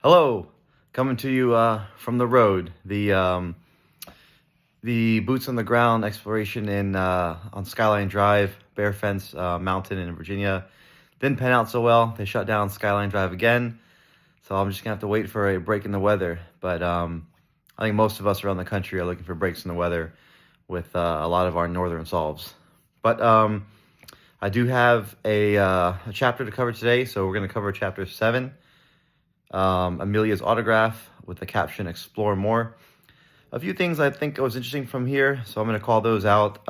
Hello, coming to you from the road. The boots on the ground exploration in on Skyline Drive, Bear Fence Mountain in Virginia didn't pan out so well. They shut down Skyline Drive again, so I'm just gonna have to wait for a break in the weather. But I think most of us around the country are looking for breaks in the weather with a lot of our northern solves. But I do have a chapter to cover today, so we're gonna cover chapter 7. Amelia's autograph with the caption "Explore More." A few things I think was interesting from here, so I'm going to call those out.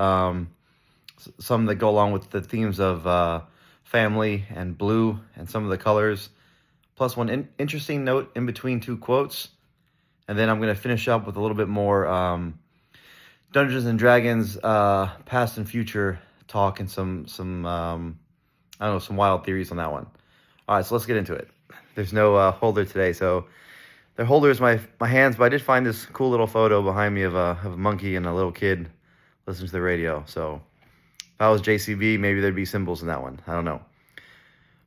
Some that go along with the themes of family and blue and some of the colors, plus one interesting note in between two quotes, and then I'm going to finish up with a little bit more Dungeons and Dragons past and future talk and some I don't know, some wild theories on that one. All right, so let's get into it. There's no holder today, so the holder is my hands, but I did find this cool little photo behind me of a monkey and a little kid listening to the radio. So if I was JCB, maybe there'd be symbols in that one. I don't know.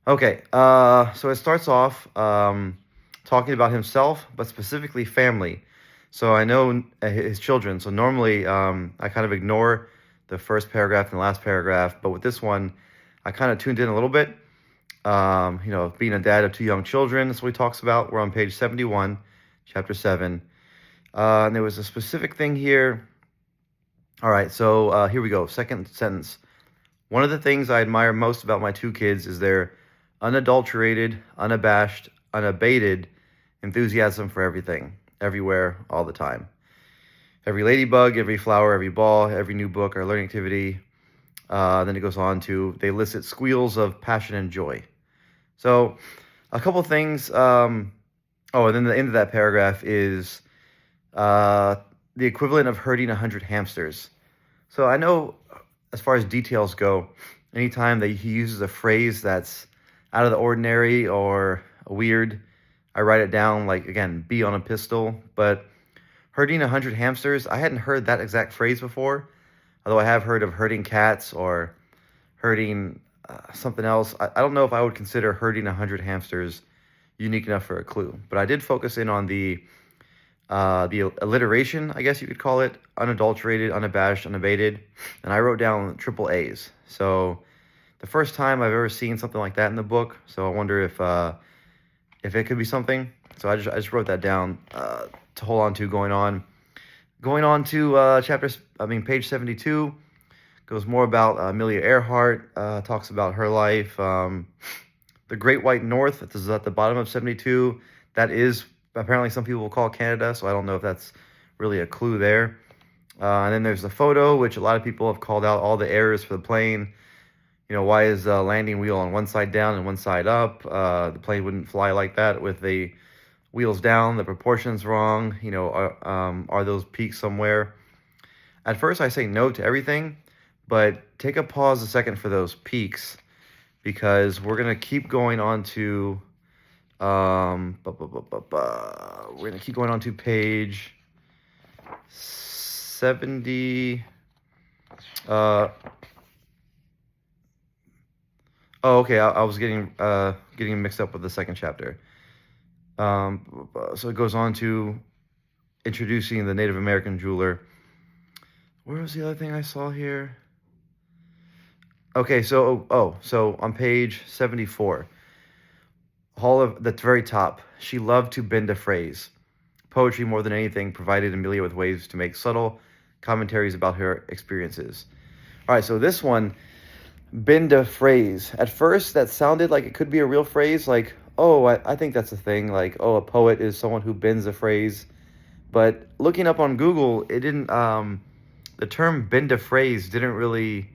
Okay, so it starts off talking about himself, but specifically family. So I know his children, so normally I kind of ignore the first paragraph and the last paragraph, but with this one, I kind of tuned in a little bit. Being a dad of 2 young children, that's what he talks about. We're on page 71, chapter 7. And there was a specific thing here. All right, so here we go. Second sentence. One of the things I admire most about my 2 kids is their unadulterated, unabashed, unabated enthusiasm for everything, everywhere, all the time. Every ladybug, every flower, every ball, every new book or learning activity. Then it goes on to, they elicit squeals of passion and joy. So a couple things. And then the end of that paragraph is the equivalent of herding 100 hamsters. So I know as far as details go, anytime that he uses a phrase that's out of the ordinary or weird, I write it down like, again, bee on a pistol. But herding 100 hamsters, I hadn't heard that exact phrase before. Although I have heard of herding cats or herding something else. I don't know if I would consider herding 100 hamsters unique enough for a clue. But I did focus in on the alliteration, I guess you could call it, unadulterated, unabashed, unabated. And I wrote down triple A's. So the first time I've ever seen something like that in the book. So I wonder if it could be something. So I just wrote that down to hold on to going on. Going on to page 72, goes more about Amelia Earhart, talks about her life. The Great White North, this is at the bottom of 72. That is, apparently some people will call Canada, so I don't know if that's really a clue there. And then there's the photo, which a lot of people have called out all the errors for the plane. Why is the landing wheel on one side down and one side up? The plane wouldn't fly like that with the wheels down, the proportions wrong. Are those peaks somewhere? At first I say no to everything, but take a pause a second for those peaks, because we're gonna keep going on to we're gonna keep going on to page 70. Okay, I was getting mixed up with the second chapter. So it goes on to introducing the Native American jeweler. Where was the other thing I saw here? Okay, so on page 74, all of the very top, she loved to bend a phrase. Poetry, more than anything, provided Amelia with ways to make subtle commentaries about her experiences. All right, so this one, bend a phrase. At first, that sounded like it could be a real phrase, like, I think that's a thing. Like, a poet is someone who bends a phrase. But looking up on Google, it didn't, the term bend a phrase didn't really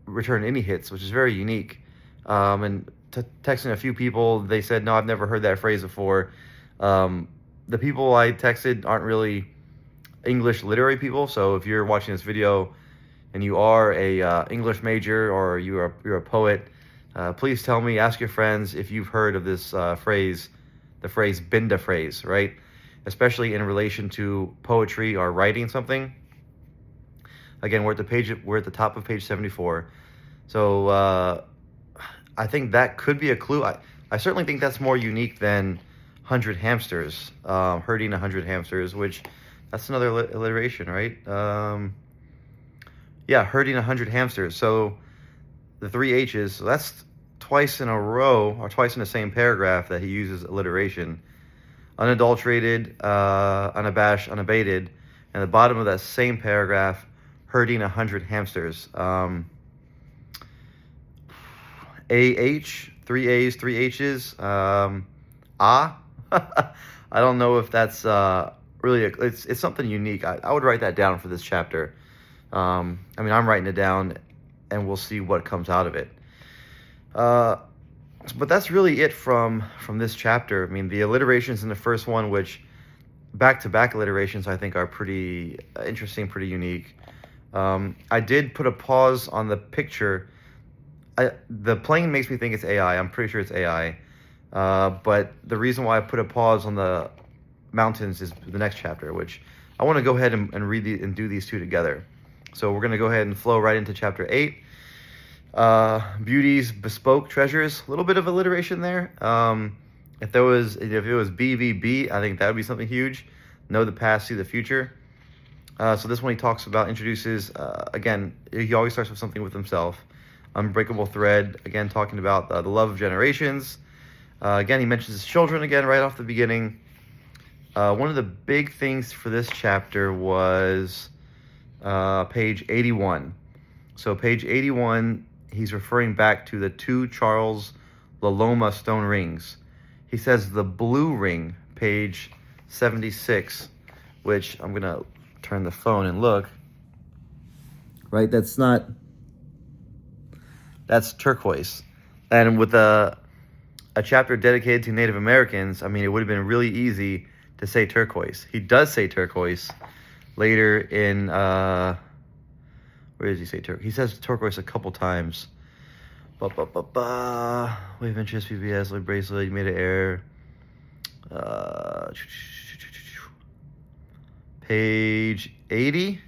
return any hits, which is very unique. And texting a few people, they said, no, I've never heard that phrase before. The people I texted aren't really English literary people. So if you're watching this video and you are a English major or you're a poet, please tell me, ask your friends if you've heard of this phrase, the phrase bend a phrase, right? Especially in relation to poetry or writing something. Again, we're at the top of page 74. So I think that could be a clue. I certainly think that's more unique than 100 hamsters, herding 100 hamsters, which that's another alliteration, right? Yeah, herding 100 hamsters. So the three H's, so that's twice in a row, or twice in the same paragraph that he uses alliteration. Unadulterated, unabashed, unabated. And the bottom of that same paragraph, herding 100 hamsters. A-H, three A's, three H's. I don't know if that's really, it's something unique. I would write that down for this chapter. I mean, I'm writing it down, and we'll see what comes out of it. But that's really it from this chapter. I mean, the alliterations in the first one, which back-to-back alliterations, I think are pretty interesting, pretty unique. I did put a pause on the picture. The plane makes me think it's AI. I'm pretty sure it's AI. But the reason why I put a pause on the mountains is the next chapter, which I want to go ahead and read and do these two together. So we're going to go ahead and flow right into chapter 8. Beauties, bespoke treasures. A little bit of alliteration there. If it was BVB, I think that would be something huge. Know the past, see the future. So this one he talks about, introduces, again, he always starts with something with himself. Unbreakable thread, again, talking about the love of generations. Again, he mentions his children again right off the beginning. One of the big things for this chapter was page 81. So page 81, he's referring back to the 2 Charles Laloma stone rings. He says the blue ring, page 76, which I'm going to turn the phone and look. Right, that's turquoise. And with a chapter dedicated to Native Americans, I mean, it would have been really easy to say turquoise. He does say turquoise later in, where does he say turquoise? He says turquoise a couple times. Wave interest, PBS, like bracelet, you made an error. Page 80?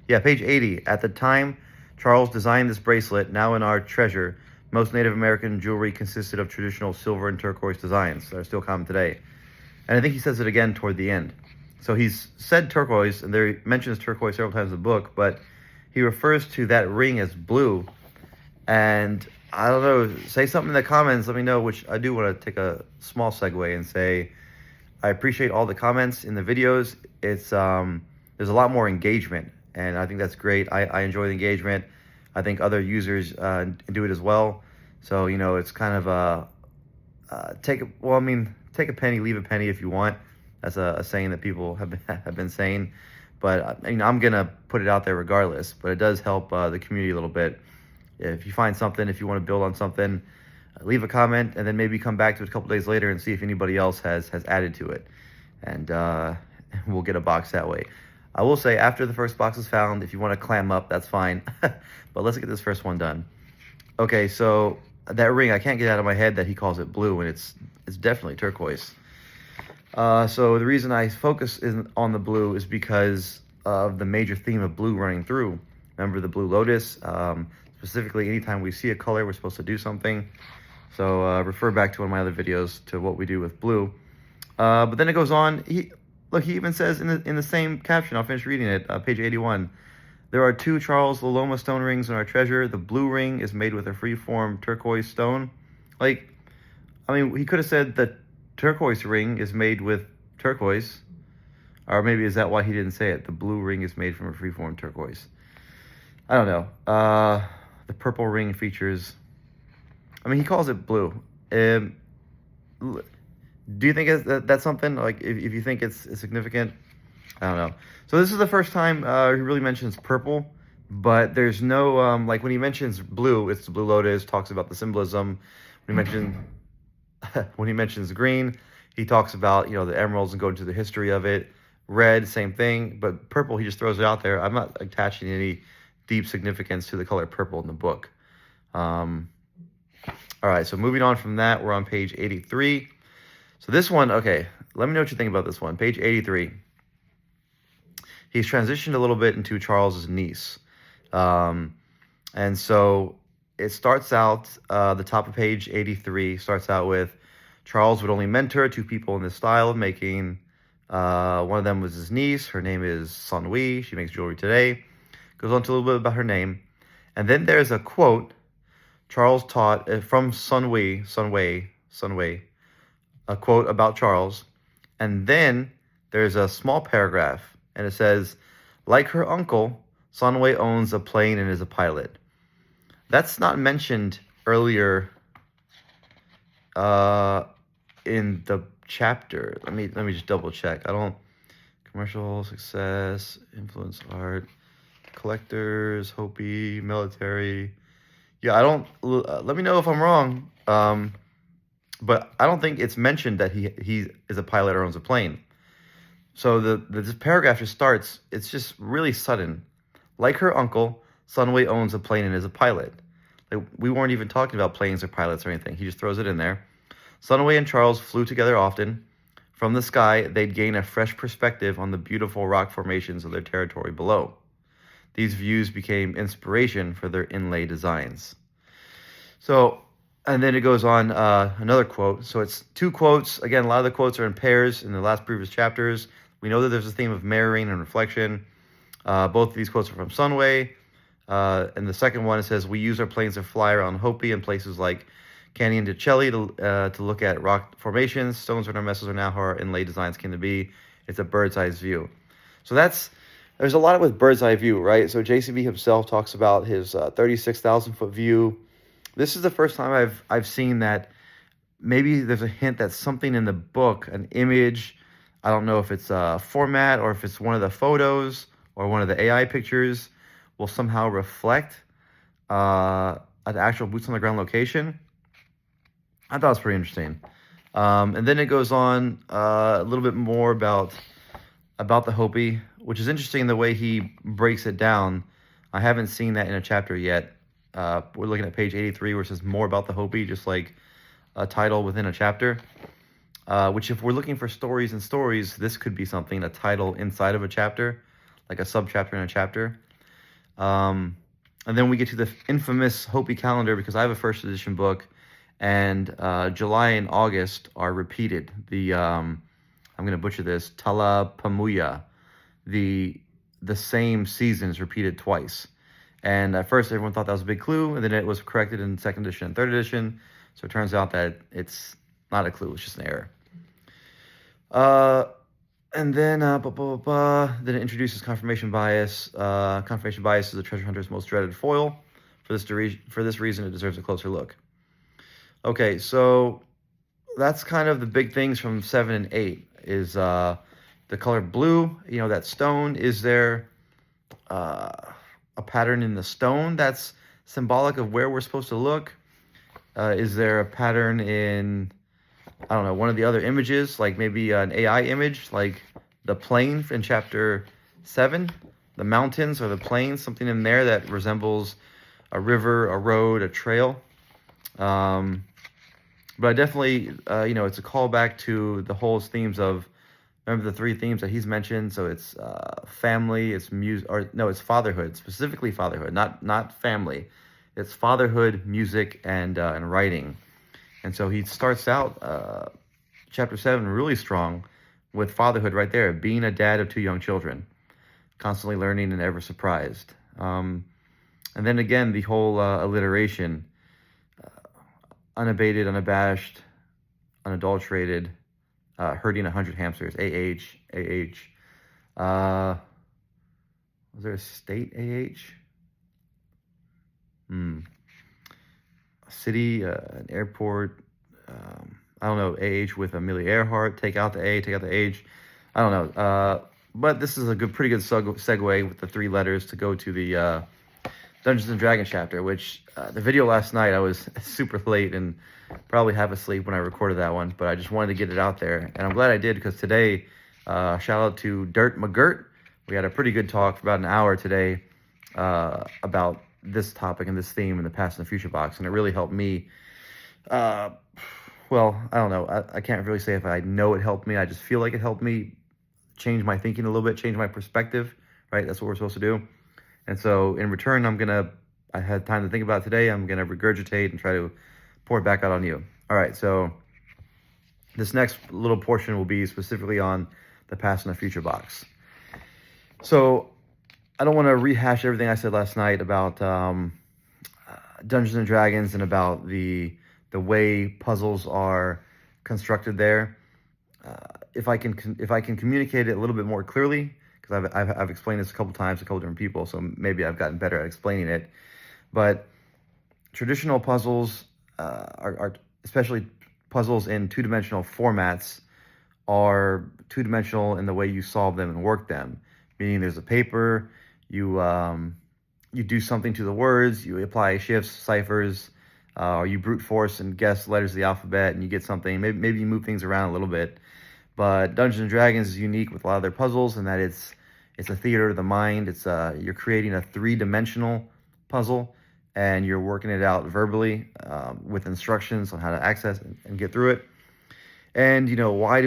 Yeah, page 80. At the time Charles designed this bracelet, now in our treasure, most Native American jewelry consisted of traditional silver and turquoise designs that are still common today. And I think he says it again toward the end. So he's said turquoise, and there he mentions turquoise several times in the book, but he refers to that ring as blue. And I don't know, say something in the comments, let me know, which I do want to take a small segue and say, I appreciate all the comments in the videos. It's there's a lot more engagement, and I think that's great. I enjoy the engagement. I think other users do it as well. So, you know, it's kind of take a penny, leave a penny if you want. That's a saying that people have been saying. But I'm gonna put it out there regardless. But it does help the community a little bit. If you find something, if you want to build on something, leave a comment, and then maybe come back to it a couple days later and see if anybody else has added to it, and we'll get a box that way. I will say, after the first box is found, if you want to clam up, that's fine. But let's get this first one done. Okay, so that ring, I can't get out of my head that he calls it blue, and it's definitely turquoise. So the reason I focus on the blue is because of the major theme of blue running through. Remember the Blue Lotus? Specifically, anytime we see a color, we're supposed to do something. So refer back to one of my other videos to what we do with blue. But then it goes on. He even says in the same caption, I'll finish reading it, page 81. There are 2 Charles Laloma stone rings in our treasure. The blue ring is made with a free-form turquoise stone. Like, I mean, he could have said the turquoise ring is made with turquoise. Or maybe is that why he didn't say it? The blue ring is made from a free-form turquoise. I don't know. The purple ring features... I mean, he calls it blue. Do you think that's something? Like, if you think it's significant? I don't know. So this is the first time he really mentions purple, but there's no, like when he mentions blue, it's the Blue Lotus, talks about the symbolism. When he mentions green, he talks about, the emeralds and go into the history of it. Red, same thing, but purple, he just throws it out there. I'm not attaching any deep significance to the color purple in the book. All right, so moving on from that, we're on page 83. So this one, okay, let me know what you think about this one. Page 83. He's transitioned a little bit into Charles's niece. And so it starts out, the top of page 83 starts out with, Charles would only mentor 2 people in this style of making. One of them was his niece. Her name is Sun Wei. She makes jewelry today. Goes on to a little bit about her name. And then there's a quote Charles taught from Sun Wei, a quote about Charles. And then there's a small paragraph, and it says, like her uncle, Sun Wei owns a plane and is a pilot. That's not mentioned earlier in the chapter. Let me just double check. Commercial success, influence art, collectors, Hopi, military. Yeah, let me know if I'm wrong. But I don't think it's mentioned that he is a pilot or owns a plane. So this paragraph just starts, it's just really sudden. Like her uncle, Sun Wei owns a plane and is a pilot. Like, we weren't even talking about planes or pilots or anything. He just throws it in there. Sun Wei and Charles flew together often. From the sky, they'd gain a fresh perspective on the beautiful rock formations of their territory below. These views became inspiration for their inlay designs. So, and then it goes on, another quote. So it's 2 quotes. Again, a lot of the quotes are in pairs in the last previous chapters. We know that there's a theme of mirroring and reflection. Both of these quotes are from Sun Wei. And the second one, it says, we use our planes to fly around Hopi and places like Canyon de Chelly to look at rock formations. Stones in our messes are now how our inlay designs came to be. It's a bird's eye view. So there's a lot with bird's eye view, right? So JCB himself talks about his 36,000 foot view. This is the first time I've seen that. Maybe there's a hint that something in the book, an image, I don't know if it's a format or if it's one of the photos or one of the AI pictures, will somehow reflect an actual boots on the ground location. I thought it was pretty interesting. And then it goes on a little bit more about the Hopi, which is interesting the way he breaks it down. I haven't seen that in a chapter yet. We're looking at page 83 where it says more about the Hopi, just like a title within a chapter. Which if we're looking for stories and stories, this could be something, a title inside of a chapter, like a subchapter in a chapter. And then we get to the infamous Hopi calendar, because I have a first edition book, and July and August are repeated. I'm going to butcher this, Tala Pamuya, the same season is repeated twice. And at first everyone thought that was a big clue, and then it was corrected in 2nd edition and 3rd edition. So it turns out that it's not a clue, it's just an error. And then then it introduces confirmation bias. Confirmation bias is a treasure hunter's most dreaded foil. For this reason, it deserves a closer look. Okay, so that's kind of the big things from 7 and 8. Is the color blue? You know, that stone. Is there a pattern in the stone that's symbolic of where we're supposed to look? Is there a pattern in, I don't know, one of the other images, like maybe an AI image, like the plane in chapter 7, the mountains or the plains, something in there that resembles a river, a road, a trail. But I definitely, it's a callback to the whole themes of, remember the 3 themes that he's mentioned? So it's family, it's music, or no, it's fatherhood, specifically fatherhood, not family. It's fatherhood, music, and writing. And so he starts out chapter 7 really strong with fatherhood right there, being a dad of 2 young children, constantly learning and ever surprised. And then again, the whole alliteration, unabated, unabashed, unadulterated, herding 100 hamsters, AH. Was there a state AH? A city, an airport, I don't know, AH with Amelia Earhart, take out the A, take out the H. I don't know. But this is a pretty good segue with the 3 letters to go to the Dungeons and Dragons chapter, which the video last night, I was super late and probably half asleep when I recorded that one, but I just wanted to get it out there. And I'm glad I did, because today, shout out to Dirt McGirt. We had a pretty good talk for about an hour today about this topic and this theme in the past and the future box, and it really helped me. Well, I don't know. I can't really say if I know it helped me. I just feel like it helped me change my thinking a little bit, change my perspective, right? That's what we're supposed to do. And so in return, I had time to think about it today. I'm going to regurgitate and try to pour it back out on you. All right, so This next little portion will be specifically on the past and the future box. So I don't want to rehash everything I said last night about Dungeons and Dragons and about the way puzzles are constructed there. If I can communicate it a little bit more clearly, because I've explained this a couple times to a couple different people, so maybe I've gotten better at explaining it. But traditional puzzles are especially puzzles in two-dimensional formats, are two-dimensional in the way you solve them and work them. Meaning there's a paper, you do something to the words, you apply shifts, ciphers, or you brute force and guess letters of the alphabet and you get something. Maybe you move things around a little bit. But Dungeons and Dragons is unique with a lot of their puzzles in that it's a theater of the mind. It's you're creating a three-dimensional puzzle and you're working it out verbally with instructions on how to access and get through it. And why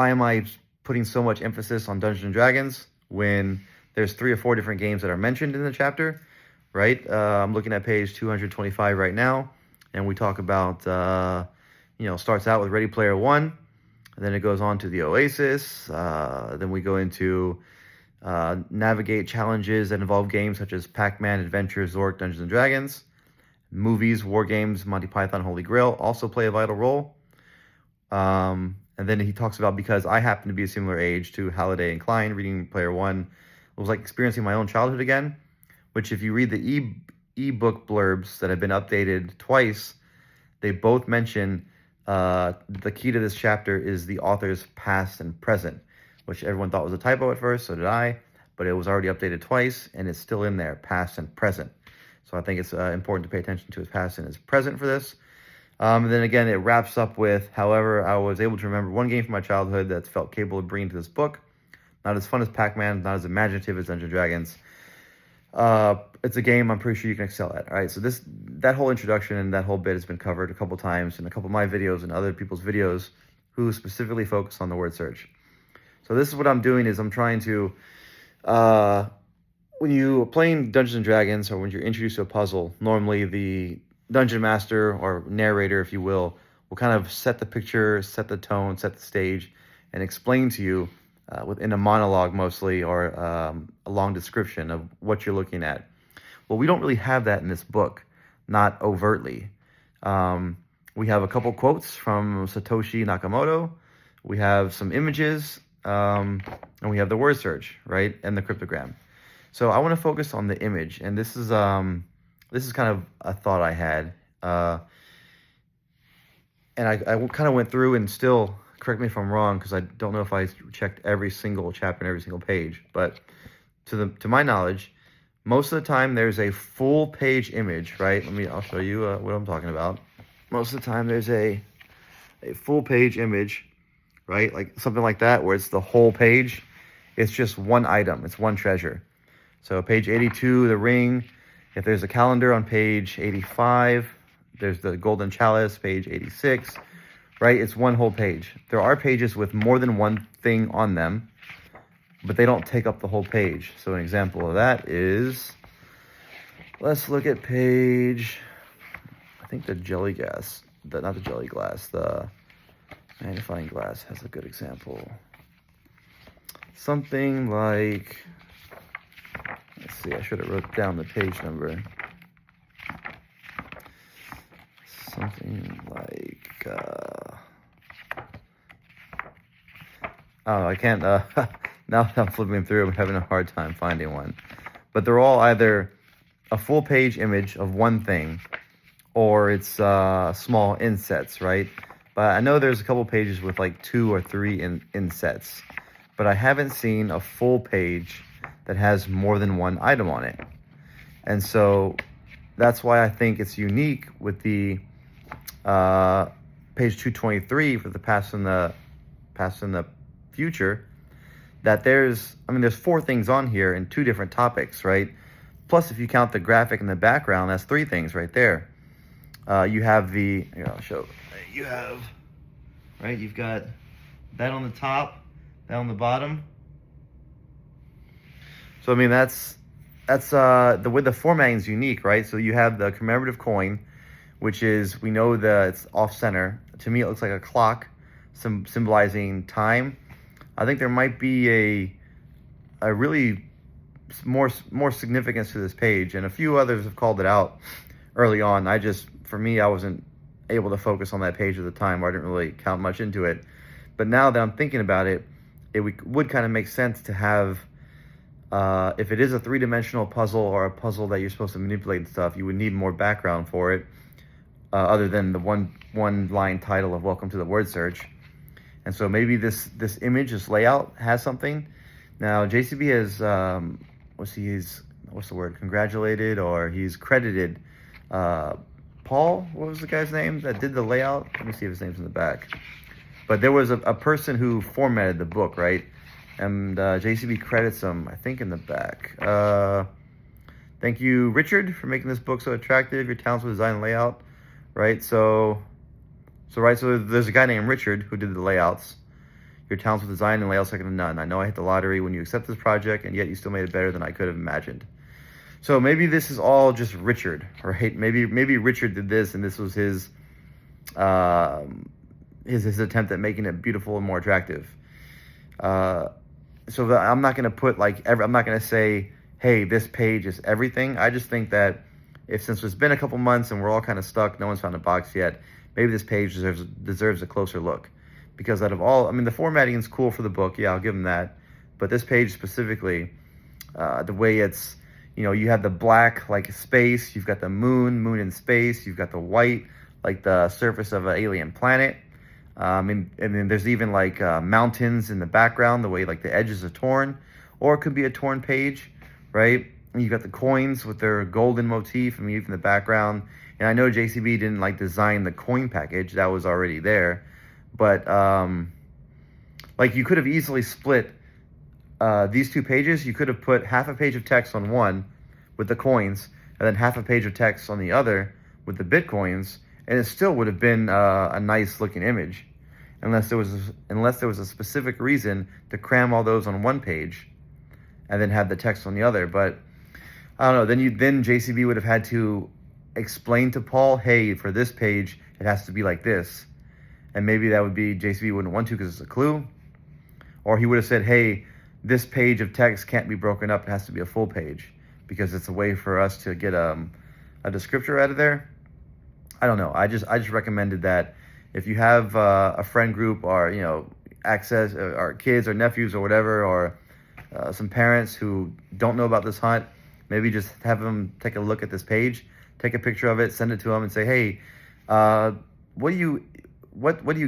am I putting so much emphasis on Dungeons and Dragons when there's 3 or 4 different games that are mentioned in the chapter, right? I'm looking at page 225 right now, and we talk about, starts out with Ready Player One, and then it goes on to the Oasis. Then we go into navigate challenges that involve games such as Pac-Man, Adventure, Zork, Dungeons and Dragons. Movies, war games, Monty Python, Holy Grail also play a vital role. And then he talks about, because I happen to be a similar age to Halliday and Klein, reading Player One was like experiencing my own childhood again, which if you read the e-book blurbs that have been updated twice, they both mention the key to this chapter is the author's past and present, which everyone thought was a typo at first, so did I, but it was already updated twice, and it's still in there, past and present. So I think it's important to pay attention to his past and his present for this. And then again, it wraps up with, however, I was able to remember one game from my childhood that felt capable of bringing to this book. Not as fun as Pac-Man, not as imaginative as Dungeons & Dragons. It's a game I'm pretty sure you can excel at. All right, so that whole introduction and that whole bit has been covered a couple times in a couple of my videos and other people's videos who specifically focus on the word search. So this is what I'm doing, is I'm trying to, when you are playing Dungeons & Dragons or when you're introduced to a puzzle, normally the dungeon master or narrator, if you will kind of set the picture, set the tone, set the stage, and explain to you within a monologue mostly, or a long description of what you're looking at. Well, we don't really have that in this book, not overtly. We have a couple quotes from Satoshi Nakamoto. We have some images, and we have the word search, right, and the cryptogram. So I want to focus on the image, and this is kind of a thought I had, and I kind of went through, and still, correct me if I'm wrong, because I don't know if I checked every single chapter and every single page, but to my knowledge, most of the time there's a full page image, right? I'll show you what I'm talking about. Most of the time there's a full page image, right? Like something like that, where it's the whole page. It's just one item, it's one treasure. So page 82, the ring. If there's a calendar on page 85, there's the golden chalice, page 86, right? It's one whole page. There are pages with more than one thing on them, but they don't take up the whole page. So an example of that is, let's look at page, I think the magnifying glass has a good example. Something like, let's see, I should have wrote down the page number. Something like, I can't, now that I'm flipping through, I'm having a hard time finding one. But they're all either a full page image of one thing, or it's small insets, right? But I know there's a couple pages with like 2 or 3 insets, but I haven't seen a full page that has more than one item on it. And so that's why I think it's unique with the page 223 for the past and the future, that there's 4 things on here and 2 different topics, right? Plus, if you count the graphic in the background, that's 3 things right there. You have I'll show. You have, right? You've got that on the top, that on the bottom. So that's the way the formatting is unique, right? So you have the commemorative coin, which is, we know that it's off center. to me, it looks like a clock symbolizing time. I think there might be a really more significance to this page, and a few others have called it out early on. For me, I wasn't able to focus on that page at the time, or I didn't really count much into it. But now that I'm thinking about it, it would kind of make sense to have, if it is a three-dimensional puzzle or a puzzle that you're supposed to manipulate and stuff, you would need more background for it, other than the one line title of Welcome to the Word Search. And so maybe this image, this layout, has something. Now JCB has what's the word? Congratulated, or he's credited Paul. What was the guy's name that did the layout? Let me see if his name's in the back. But there was a person who formatted the book, right? And JCB credits him, I think, in the back. Thank you, Richard, for making this book so attractive. Your talents with design and layout, right? So there's a guy named Richard who did the layouts. Your talents with design and layout second to none. I know I hit the lottery when you accept this project, and yet you still made it better than I could have imagined. So maybe this is all just Richard, right? Maybe Richard did this, and this was his attempt at making it beautiful and more attractive. So I'm not going to put I'm not going to say, hey, this page is everything. I just think that since it's been a couple months and we're all kind of stuck, no one's found a box yet, maybe this page deserves a closer look. Because out of all, I mean, the formatting is cool for the book. Yeah, I'll give them that. But this page specifically, the way it's, you have the black, like space. You've got the moon in space. You've got the white, like the surface of an alien planet. And then there's even like mountains in the background, the way like the edges are torn. Or it could be a torn page, right? And you've got the coins with their golden motif, even in the background. And I know JCB didn't design the coin package. That was already there. But you could have easily split these two pages. You could have put half a page of text on one with the coins, and then half a page of text on the other with the Bitcoins, and it still would have been a nice looking image, unless there was a specific reason to cram all those on one page and then have the text on the other. But I don't know. Then JCB would have had to explain to Paul, hey, for this page it has to be like this. And maybe that would be JCB wouldn't want to because it's a clue. Or he would have said, hey, this page of text can't be broken up. It has to be a full page because it's a way for us to get a descriptor out of there. I don't know. I just recommended that if you have a friend group or, access or kids or nephews or whatever, or some parents who don't know about this hunt, maybe just have them take a look at this page, take a picture of it, send it to them and say, hey, what do you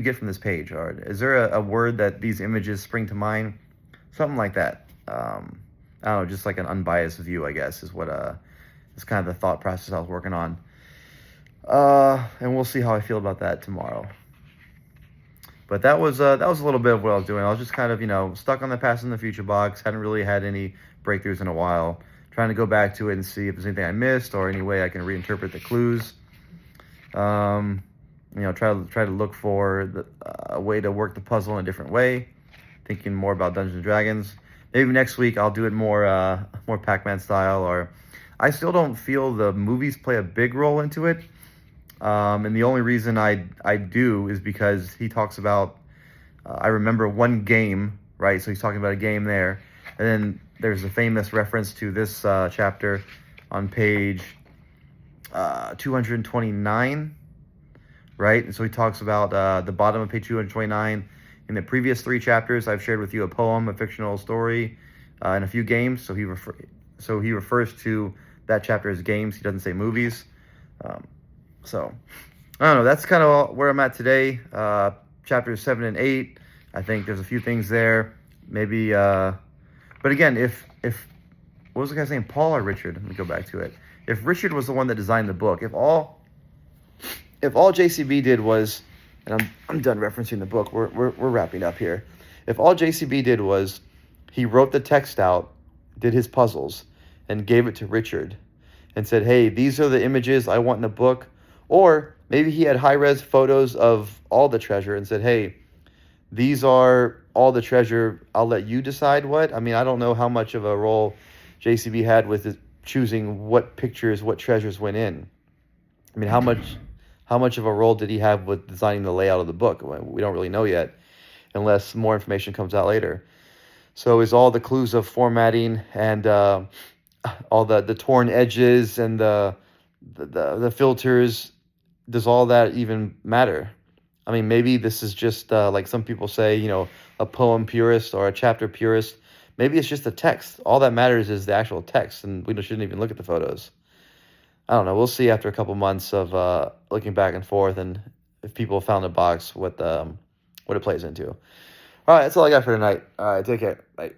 get from this page? Or is there a word that these images spring to mind? Something like that. I don't know, just like an unbiased view, I guess, is what is kind of the thought process I was working on. And we'll see how I feel about that tomorrow. But that was a little bit of what I was doing. I was just kind of, stuck on the past and the future box. Hadn't really had any breakthroughs in a while. Trying to go back to it and see if there's anything I missed or any way I can reinterpret the clues. Try to look for a way to work the puzzle in a different way. Thinking more about Dungeons and Dragons. Maybe next week I'll do it more Pac-Man style. Or I still don't feel the movies play a big role into it. And the only reason I do is because he talks about, I remember one game, right? So he's talking about a game there. And then there's a famous reference to this chapter on page 229, right? And so he talks about the bottom of page 229. In the previous 3 chapters, I've shared with you a poem, a fictional story, and a few games. So he refers to that chapter as games. He doesn't say movies. So I don't know. That's kind of where I'm at today. Chapters 7 and 8. I think there's a few things there. Maybe, but again, if what was the guy's name? Paul or Richard? Let me go back to it. If Richard was the one that designed the book, if all JCB did was, and I'm done referencing the book. We're wrapping up here. If all JCB did was he wrote the text out, did his puzzles, and gave it to Richard, and said, hey, these are the images I want in the book. Or maybe he had high-res photos of all the treasure and said, hey, these are all the treasure. I'll let you decide what. I mean, I don't know how much of a role JCB had with choosing what pictures, what treasures went in. I mean, how how much of a role did he have with designing the layout of the book? We don't really know yet, unless more information comes out later. So is all the clues of formatting and all the torn edges and the filters, does all that even matter? I mean, maybe this is just like some people say, a poem purist or a chapter purist. Maybe it's just the text. All that matters is the actual text, and we shouldn't even look at the photos. I don't know. We'll see after a couple months of looking back and forth, and if people found a box, what it plays into. All right, that's all I got for tonight. All right, take care. Bye.